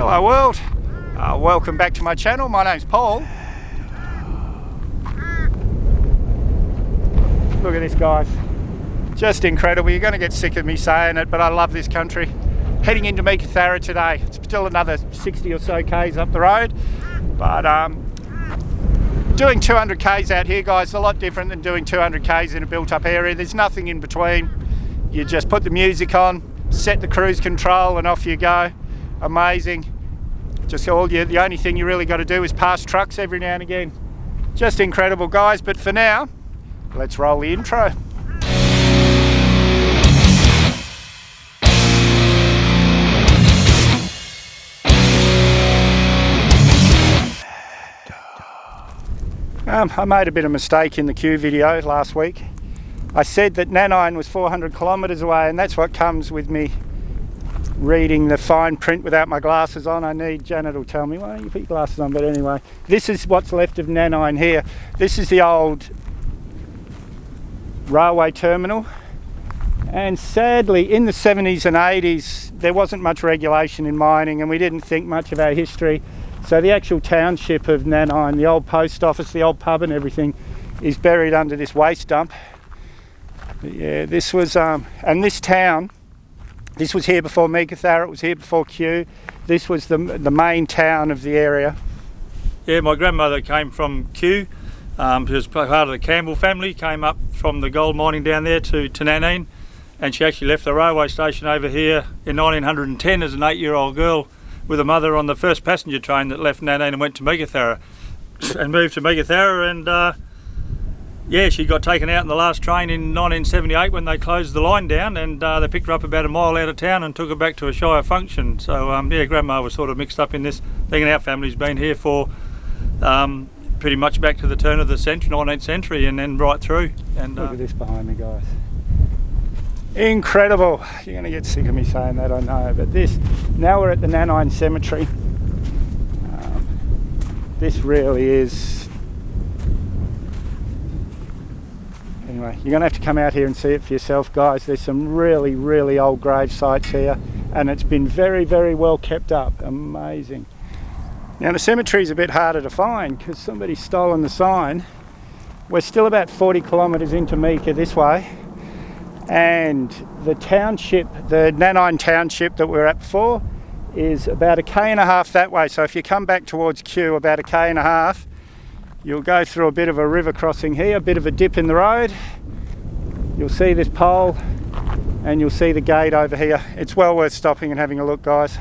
Hello world, welcome back to my channel. My name's Paul. Look at this, guys, just incredible. You're going to get sick of me saying it, but I love this country. Heading into Meekatharra today. It's still another 60 or so k's up the road, but doing 200 k's out here, guys, is a lot different than doing 200 k's in a built up area. There's nothing in between. You just put the music on, set the cruise control, and off you go. Amazing. Just the only thing you really got to do is pass trucks every now and again. Just incredible, guys. But for now, let's roll the intro. I made a bit of a mistake in the Q video last week. I said that Nanine was 400 kilometres away, and that's what comes with me reading the fine print without my glasses on. I need, Janet will tell me, why don't you put your glasses on? But anyway, this is what's left of Nanine here. This is the old railway terminal, and sadly in the 70s and 80s there wasn't much regulation in mining, and we didn't think much of our history. So the actual township of Nanine, the old post office, the old pub and everything, is buried under this waste dump. But yeah, this was and this town, this was here before Meekatharra, it was here before Kew. This was the main town of the area. Yeah, my grandmother came from Kew. She was part of the Campbell family, came up from the gold mining down there to Nanine, and she actually left the railway station over here in 1910 as an 8-year-old girl with a mother on the first passenger train that left Nanine and went to Meekatharra and moved to Meekatharra, and yeah, she got taken out in the last train in 1978 when they closed the line down, and they picked her up about a mile out of town and took her back to a shire function. So yeah, Grandma was sort of mixed up in this thing, and our family's been here for pretty much back to the turn of the century, 19th century, and then right through. And look at this behind me, guys. Incredible. You're going to get sick of me saying that, I know, but this, now we're at the Nanine Cemetery. This really is, anyway, you're going to have to come out here and see it for yourself, guys. There's some really, really old grave sites here, and it's been very, very well kept up. Amazing. Now the cemetery's a bit harder to find because somebody's stolen the sign. We're still about 40 kilometres into Meeka this way, and the township, the Nanine township that we were at before, is about 1.5 k's that way. So if you come back towards Kew about 1.5 k's, you'll go through a bit of a river crossing here, a bit of a dip in the road. You'll see this pole and you'll see the gate over here. It's well worth stopping and having a look, guys.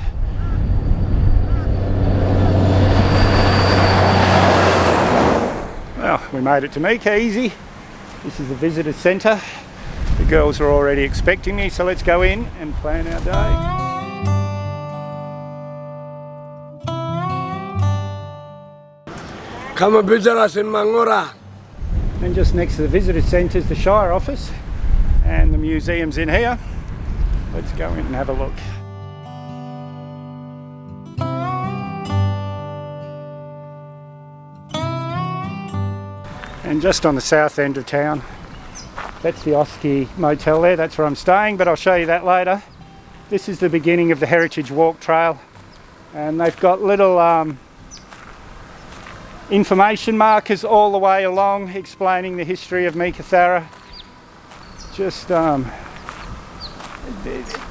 Well, we made it to Meeka easy. This is the visitor centre. The girls are already expecting me, so let's go in and plan our day. Come and visit us in Mangura. And just next to the visitor centre is the Shire office, and the museum's in here. Let's go in and have a look. And just on the south end of town, that's the Oski Motel there. That's where I'm staying, but I'll show you that later. This is the beginning of the Heritage Walk Trail, and they've got little information markers all the way along explaining the history of Meekatharra. Just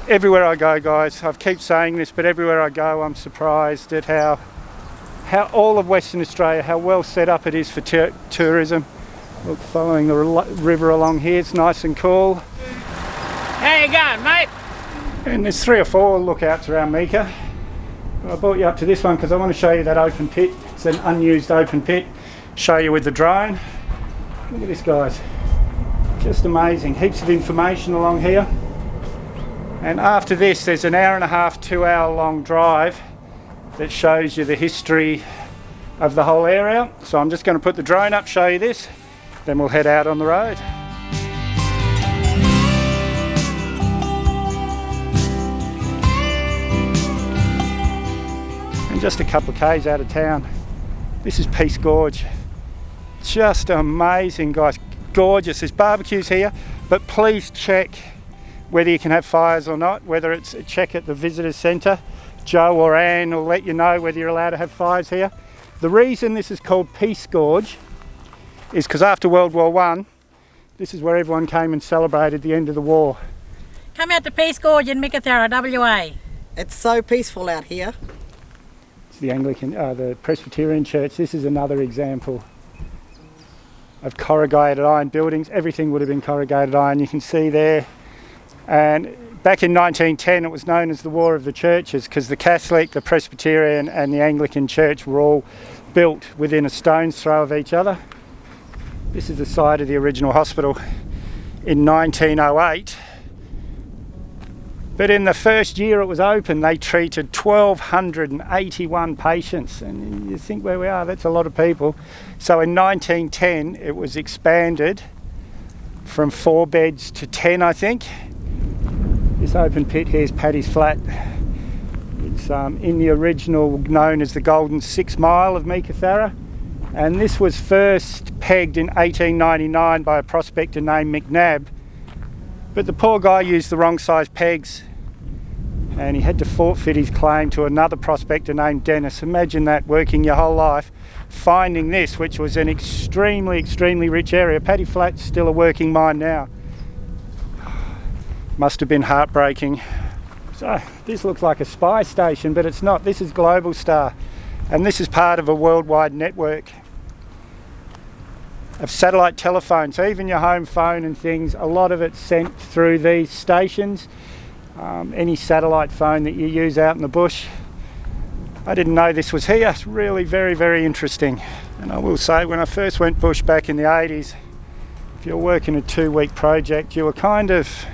everywhere I go, guys, I keep saying this, but everywhere I go I'm surprised at how all of Western Australia, how well set up it is for tourism. Look, following the river along here, it's nice and cool. How you going, mate? And there's 3 or 4 lookouts around Meeka. I brought you up to this one because I want to show you that open pit. It's an unused open pit. Show you with the drone. Look at this, guys. Just amazing. Heaps of information along here. And after this, there's an 1.5 to 2 hour long drive that shows you the history of the whole area. So I'm just going to put the drone up, show you this, then we'll head out on the road. And just a couple of k's out of town, this is Peace Gorge. Just amazing, guys. Gorgeous. There's barbecues here, but please check whether you can have fires or not, whether it's a check at the visitor centre. Joe or Anne will let you know whether you're allowed to have fires here. The reason this is called Peace Gorge is because after World War I, this is where everyone came and celebrated the end of the war. Come out to Peace Gorge in Meekatharra, WA. It's so peaceful out here. It's the the Presbyterian Church. This is another example of corrugated iron buildings. Everything would have been corrugated iron, you can see there. And back in 1910 it was known as the War of the Churches because the Catholic, the Presbyterian and the Anglican Church were all built within a stone's throw of each other. This is the site of the original hospital in 1908. But in the first year it was open, they treated 1,281 patients. And you think where we are, that's a lot of people. So in 1910, it was expanded from 4 beds to 10, I think. This open pit here is Paddy's Flat. It's in the original known as the Golden 6 Mile of Meekatharra. And this was first pegged in 1899 by a prospector named McNabb. But the poor guy used the wrong size pegs and he had to forfeit his claim to another prospector named Dennis. Imagine that, working your whole life, finding this, which was an extremely, extremely rich area. Paddy Flat's still a working mine now. Must have been heartbreaking. So this looks like a spy station, but it's not. This is Global Star, and this is part of a worldwide network of satellite telephones. So even your home phone and things, a lot of it's sent through these stations. Any satellite phone that you use out in the bush. I didn't know this was here. It's really very, very interesting. And I will say, when I first went bush back in the 80s, if you're working a 2-week project, you were kind of,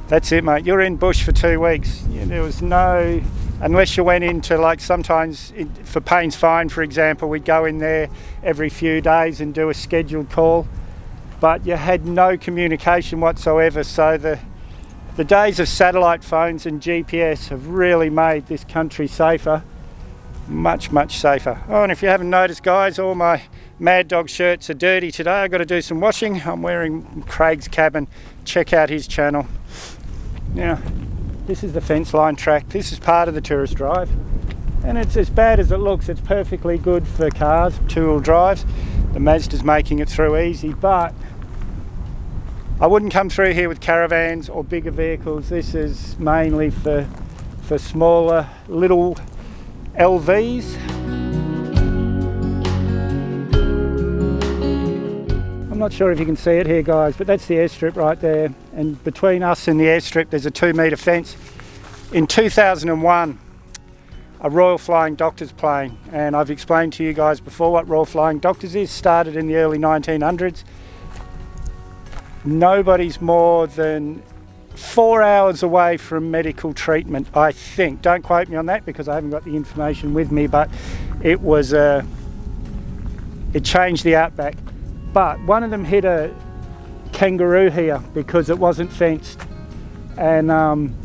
that's it mate, you're in bush for 2 weeks. There was no, unless you went into, like sometimes for Paynes Fine for example, we'd go in there every few days and do a scheduled call, but you had no communication whatsoever. So the days of satellite phones and GPS have really made this country safer, much, much safer. Oh, and if you haven't noticed guys, all my Mad Dog shirts are dirty today. I've got to do some washing. I'm wearing Craig's Cabin. Check out his channel. Now, this is the fence line track. This is part of the tourist drive. And it's as bad as it looks. It's perfectly good for cars, 2-wheel drives. The Mazda's making it through easy, but I wouldn't come through here with caravans or bigger vehicles. This is mainly for smaller little LVs. I'm not sure if you can see it here guys, but that's the airstrip right there, and between us and the airstrip there's a 2-metre fence. In 2001 a Royal Flying Doctors plane, and I've explained to you guys before what Royal Flying Doctors is, started in the early 1900s. Nobody's more than 4 hours away from medical treatment, I think. Don't quote me on that because I haven't got the information with me, but it was it changed the outback. But one of them hit a kangaroo here because it wasn't fenced, and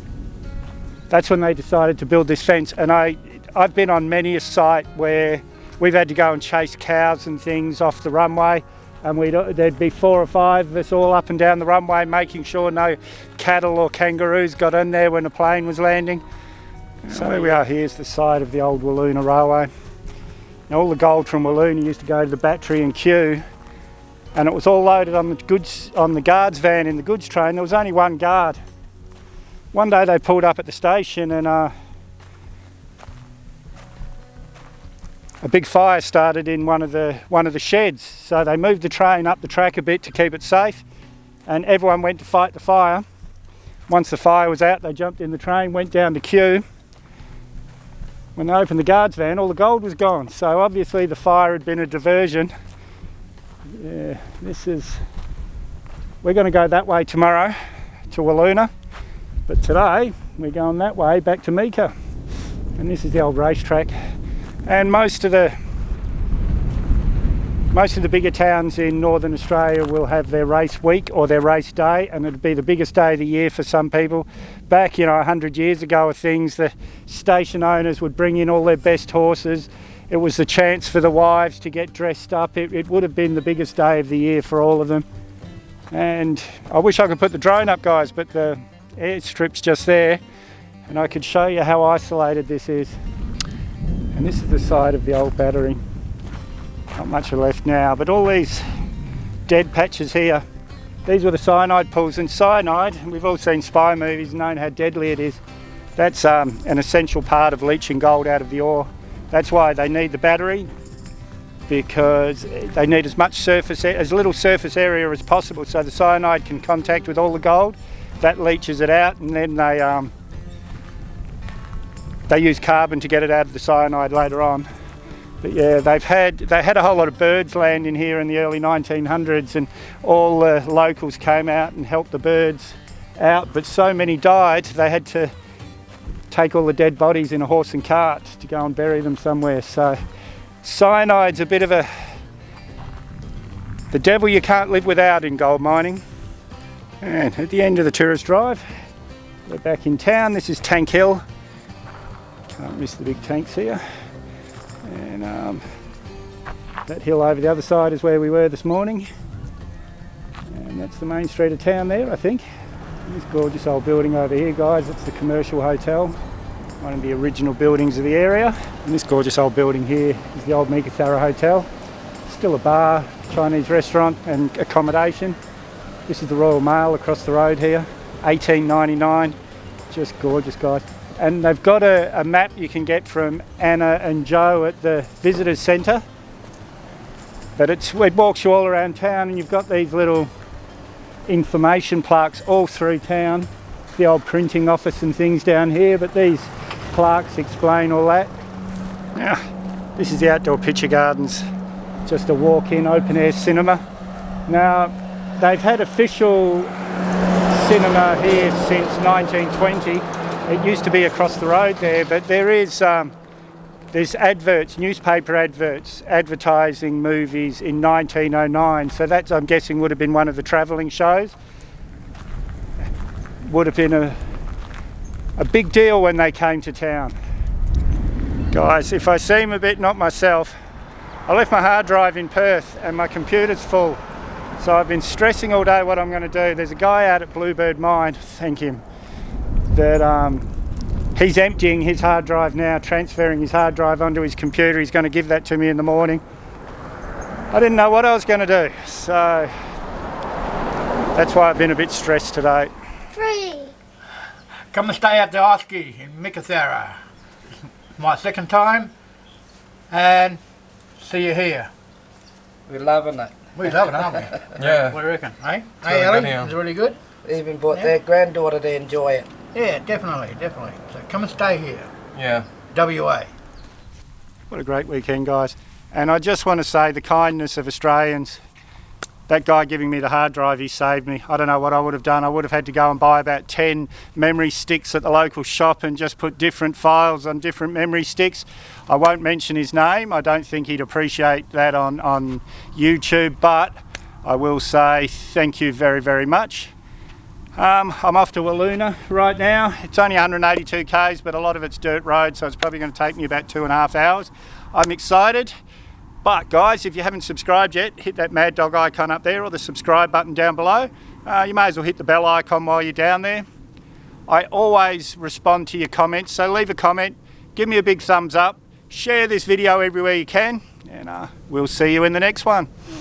that's when they decided to build this fence. And I've been on many a site where we've had to go and chase cows and things off the runway, and there'd be 4 or 5 of us all up and down the runway making sure no cattle or kangaroos got in there when a plane was landing. So where we are here is the site of the old Wiluna Railway. Now all the gold from Wiluna used to go to the battery and Kew, and it was all loaded on the guards van in the goods train. There was only one guard. One day they pulled up at the station and a big fire started in one of the sheds. So they moved the train up the track a bit to keep it safe, and everyone went to fight the fire. Once the fire was out, they jumped in the train, went down to Kew. When they opened the guards van, all the gold was gone. So obviously the fire had been a diversion. Yeah, we're going to go that way tomorrow to Wiluna. But today we're going that way back to Meeka, and this is the old racetrack. And most of the bigger towns in Northern Australia will have their race week or their race day, and it'll be the biggest day of the year for some people. Back 100 years ago or things, the station owners would bring in all their best horses. It was the chance for the wives to get dressed up. It would have been the biggest day of the year for all of them. And I wish I could put the drone up guys, but the airstrip's just there, and I could show you how isolated this is. And this is the side of the old battery. Not much left now, but all these dead patches here, these were the cyanide pools. And cyanide, we've all seen spy movies and known how deadly it is. That's an essential part of leaching gold out of the ore. That's why they need the battery, because they need as little surface area as possible so the cyanide can contact with all the gold. That leaches it out, and then they use carbon to get it out of the cyanide later on. But yeah, they had a whole lot of birds land in here in the early 1900s, and all the locals came out and helped the birds out, but so many died they had to take all the dead bodies in a horse and cart to go and bury them somewhere. So cyanide's a bit of the devil you can't live without in gold mining. And at the end of the tourist drive, we're back in town. This is Tank Hill. Can't miss the big tanks here. And that hill over the other side is where we were this morning. And that's the main street of town there, I think. This gorgeous old building over here, guys, it's the Commercial Hotel, one of the original buildings of the area. And this gorgeous old building here is the old Meekatharra Hotel. Still a bar, Chinese restaurant and accommodation. This is the Royal Mail across the road here, 1899. Just gorgeous, guys. And they've got a map you can get from Anna and Joe at the Visitors Centre. But it walks you all around town, and you've got these little information plaques all through town. The old printing office and things down here, but these plaques explain all that. Now, this is the Outdoor Picture Gardens, just a walk-in open-air cinema. Now, they've had official cinema here since 1920. It used to be across the road there, but there's adverts, newspaper adverts, advertising movies in 1909. So that, I'm guessing, would have been one of the travelling shows. Would have been a big deal when they came to town. Guys, if I seem a bit not myself, I left my hard drive in Perth and my computer's full. So I've been stressing all day what I'm going to do. There's a guy out at Bluebird Mine, thank him, that he's emptying his hard drive now, transferring his hard drive onto his computer. He's going to give that to me in the morning. I didn't know what I was going to do, so that's why I've been a bit stressed today. Come and stay at the Oski in Meekatharra. It's my second time, and see you here. We're loving it. We're loving it, aren't we? Yeah. What do you reckon, eh? It's Hey, really Ellie, good here. is it really good? We even brought Yeah. their granddaughter to enjoy it. Yeah, definitely. So come and stay here. Yeah. WA. What a great weekend, guys. And I just want to say the kindness of Australians. That guy giving me the hard drive, he saved me. I don't know what I would have done. I would have had to go and buy about 10 memory sticks at the local shop and just put different files on different memory sticks. I won't mention his name. I don't think he'd appreciate that on YouTube, but I will say thank you very, very much. I'm off to Wiluna right now. It's only 182 k's, but a lot of it's dirt road, so it's probably going to take me about 2.5 hours. I'm excited. But guys, if you haven't subscribed yet, hit that Mad Dog icon up there or the subscribe button down below. You may as well hit the bell icon while you're down there. I always respond to your comments, so leave a comment, give me a big thumbs up, share this video everywhere you can, and we'll see you in the next one.